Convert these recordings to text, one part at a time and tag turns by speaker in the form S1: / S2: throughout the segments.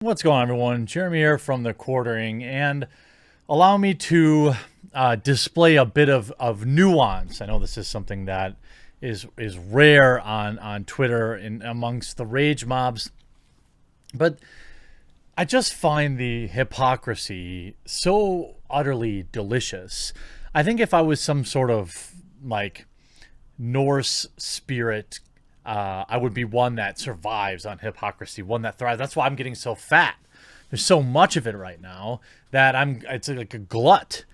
S1: What's going on, everyone? Jeremy here from the Quartering, and allow me to display a bit of nuance. I know this is something that is rare on Twitter and amongst the rage mobs, but I just find the hypocrisy so utterly delicious. I think if I was some sort of like Norse spirit, I would be one that survives on hypocrisy, one that thrives. That's why I'm getting so fat. There's so much of it right now that it's like a glut.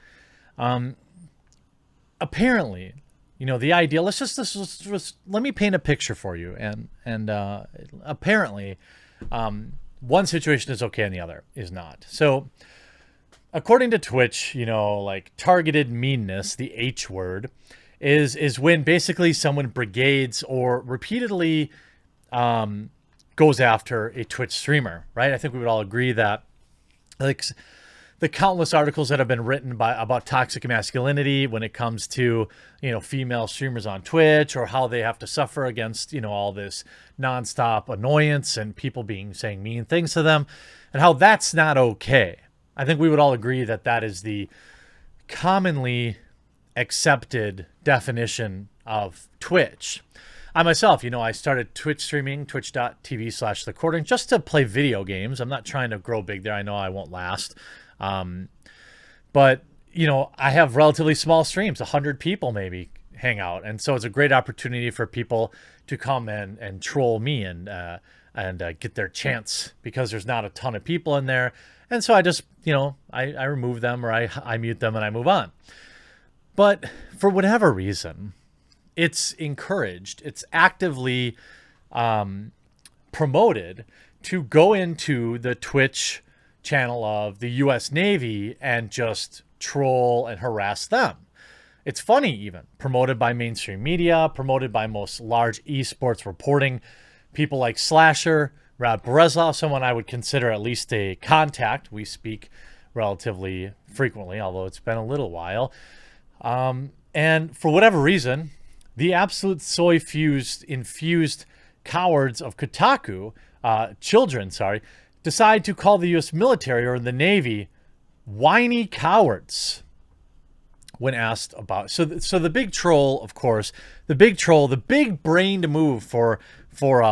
S1: Apparently, the idea, let me paint a picture for you. And apparently, one situation is okay and the other is not. So according to Twitch, like targeted meanness, the H word, is when basically someone brigades or repeatedly goes after a Twitch streamer, right? I think we would all agree that, like, the countless articles that have been written about toxic masculinity when it comes to female streamers on Twitch, or how they have to suffer against all this nonstop annoyance and people saying mean things to them, and how that's not okay. I think we would all agree that that is the commonly accepted definition of Twitch. I myself, I started Twitch streaming, twitch.tv/thequartering, just to play video games. I'm not trying to grow big there. I know I won't last. But, I have relatively small streams, 100 people maybe hang out. And so it's a great opportunity for people to come and troll me and get their chance, because there's not a ton of people in there. And so I just, I remove them, or I mute them and I move on. But for whatever reason, it's encouraged, it's actively promoted to go into the Twitch channel of the U.S. Navy and just troll and harass them. It's funny, even promoted by mainstream media, promoted by most large esports reporting people like Slasher, Rad Berezov, someone I would consider at least a contact. We speak relatively frequently, although it's been a little while. And for whatever reason, the absolute infused cowards of Kotaku, decide to call the U.S. military or the Navy whiny cowards when asked about. So the big troll, of course, the big brained move for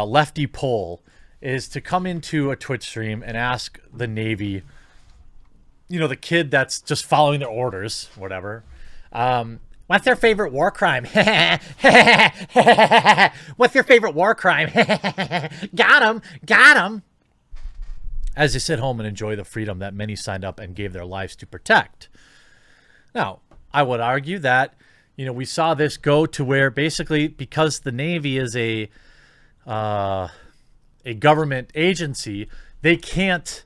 S1: lefty pole is to come into a Twitch stream and ask the Navy, the kid that's just following their orders, whatever. What's their favorite war crime? What's your favorite war crime? Got him. As they sit home and enjoy the freedom that many signed up and gave their lives to protect. Now, I would argue that, we saw this go to where basically, because the Navy is a government agency, they can't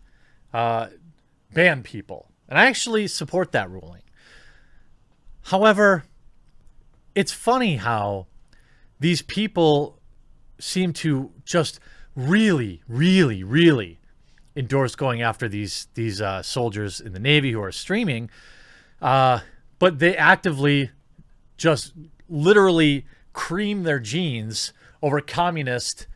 S1: ban people. And I actually support that ruling. However, it's funny how these people seem to just really, really, really endorse going after these soldiers in the Navy who are streaming, but they actively just literally cream their jeans over communist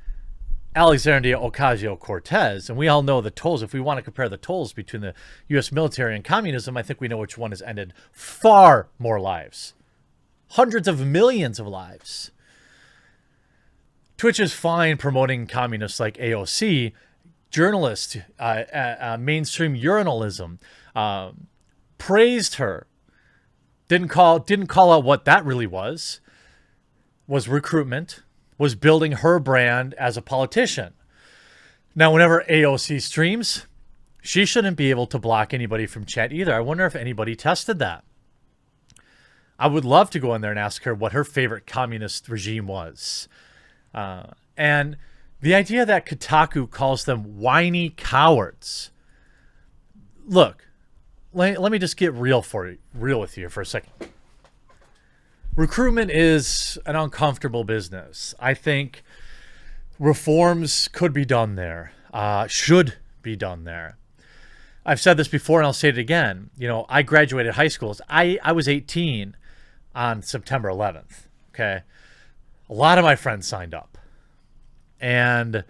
S1: Alexandria Ocasio-Cortez. And we all know the tolls. If we want to compare the tolls between the U.S. military and communism, I think we know which one has ended far more lives. Hundreds of millions of lives. Twitch is fine promoting communists like AOC. Journalists, mainstream urinalism, praised her. Didn't call out what that really was recruitment, was building her brand as a politician. Now, whenever AOC streams, she shouldn't be able to block anybody from chat either. I wonder if anybody tested that. I would love to go in there and ask her what her favorite communist regime was. And the idea that Kotaku calls them whiny cowards. Look, let me just get real with you for a second. Recruitment is an uncomfortable business. I think reforms could be done there, should be done there. I've said this before and I'll say it again. I graduated high school. I was 18 on September 11th. Okay. A lot of my friends signed up. And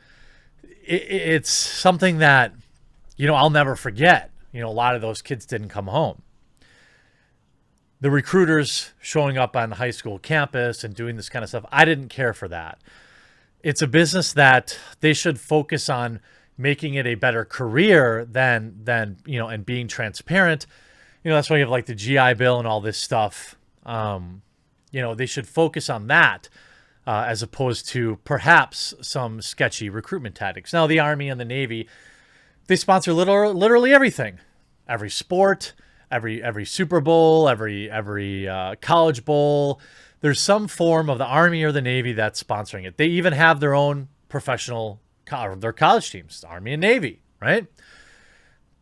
S1: it's something that I'll never forget, a lot of those kids didn't come home. The recruiters showing up on the high school campus and doing this kind of stuff, I didn't care for that. It's a business that they should focus on making it a better career than and being transparent. That's why you have like the GI Bill and all this stuff. They should focus on that as opposed to perhaps some sketchy recruitment tactics. Now, the Army and the Navy, they sponsor literally everything, every sport, every Super Bowl, every college bowl. There's some form of the Army or the Navy that's sponsoring it. They even have their own professional, their college teams, Army and Navy, right?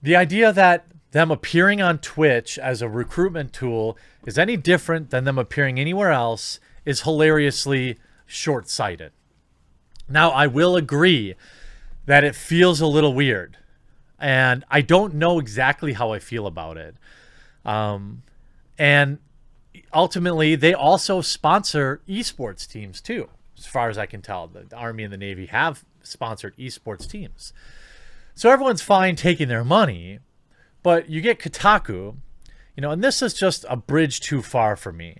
S1: The idea that them appearing on Twitch as a recruitment tool is any different than them appearing anywhere else is hilariously short-sighted. Now, I will agree that it feels a little weird, and I don't know exactly how I feel about it. And ultimately, they also sponsor esports teams too, as far as I can tell. The Army and the Navy have sponsored esports teams. So everyone's fine taking their money, but you get Kotaku, and this is just a bridge too far for me.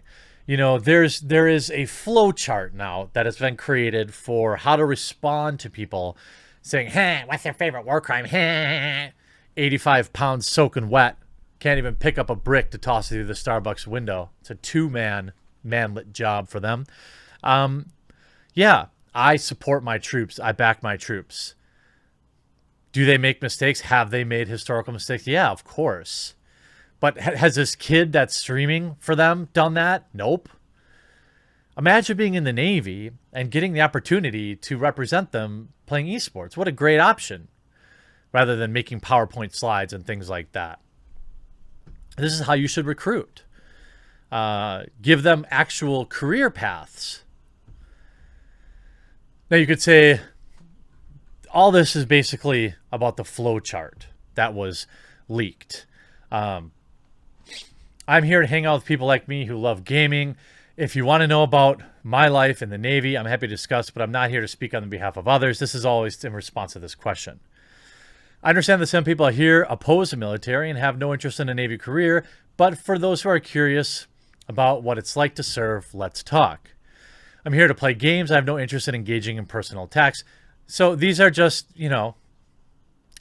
S1: There is a flow chart now that has been created for how to respond to people saying, "Hey, what's your favorite war crime?" Hey, 85 pounds soaking wet. Can't even pick up a brick to toss it through the Starbucks window. It's a manlit job for them. Yeah, I support my troops. I back my troops. Do they make mistakes? Have they made historical mistakes? Yeah, of course. But has this kid that's streaming for them done that? Nope. Imagine being in the Navy and getting the opportunity to represent them playing esports. What a great option, rather than making PowerPoint slides and things like that. This is how you should recruit. Give them actual career paths. Now you could say all this is basically about the flow chart that was leaked. I'm here to hang out with people like me who love gaming. If you want to know about my life in the Navy, I'm happy to discuss, but I'm not here to speak on behalf of others. This is always in response to this question. I understand that some people here oppose the military and have no interest in a Navy career, but for those who are curious about what it's like to serve, let's talk. I'm here to play games. I have no interest in engaging in personal attacks. So these are just, then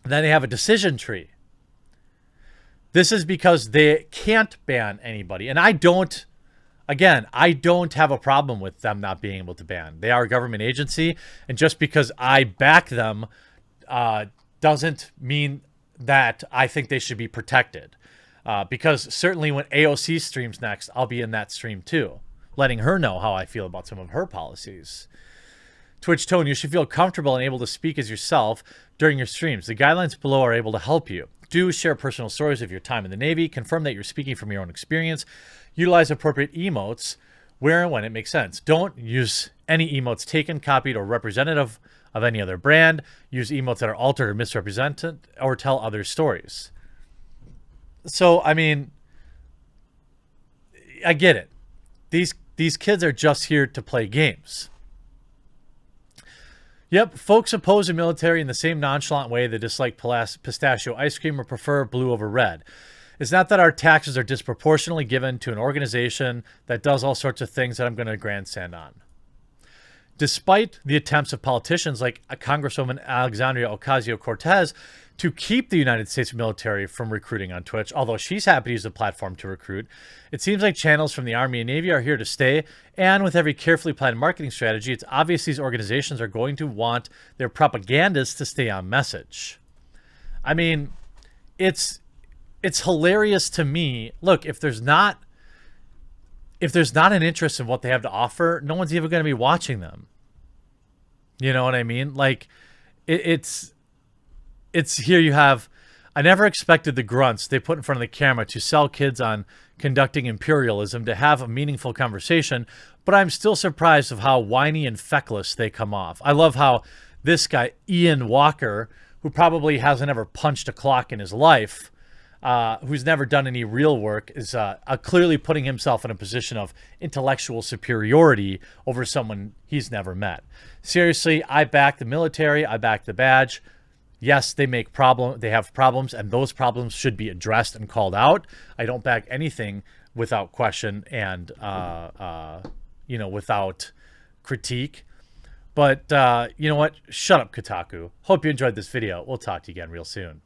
S1: they have a decision tree. This is because they can't ban anybody. And I don't have a problem with them not being able to ban. They are a government agency, and just because I back them doesn't mean that I think they should be protected. Because certainly when AOC streams next, I'll be in that stream too, letting her know how I feel about some of her policies. Twitch Tone, you should feel comfortable and able to speak as yourself during your streams. The guidelines below are able to help you. Do share personal stories of your time in the Navy. Confirm that you're speaking from your own experience. Utilize appropriate emotes where and when it makes sense. Don't use any emotes taken, copied, or representative of any other brand. Use emotes that are altered or misrepresented, or tell other stories. So, I mean, I get it. These kids are just here to play games. Yep, folks oppose the military in the same nonchalant way they dislike pistachio ice cream or prefer blue over red. It's not that our taxes are disproportionately given to an organization that does all sorts of things that I'm going to grandstand on. Despite the attempts of politicians like Congresswoman Alexandria Ocasio-Cortez to keep the United States military from recruiting on Twitch, although she's happy to use the platform to recruit, it seems like channels from the Army and Navy are here to stay, and with every carefully planned marketing strategy, it's obvious these organizations are going to want their propagandists to stay on message. I mean, it's hilarious to me. Look, if there's not an interest in what they have to offer, no one's even going to be watching them. You know what I mean? Like, it's here you have, I never expected the grunts they put in front of the camera to sell kids on conducting imperialism to have a meaningful conversation, but I'm still surprised of how whiny and feckless they come off. I love how this guy, Ian Walker, who probably hasn't ever punched a clock in his life, who's never done any real work, is clearly putting himself in a position of intellectual superiority over someone he's never met. Seriously, I back the military. I back the badge. Yes, they have problems, and those problems should be addressed and called out. I don't back anything without question and without critique. But you know what? Shut up, Kotaku. Hope you enjoyed this video. We'll talk to you again real soon.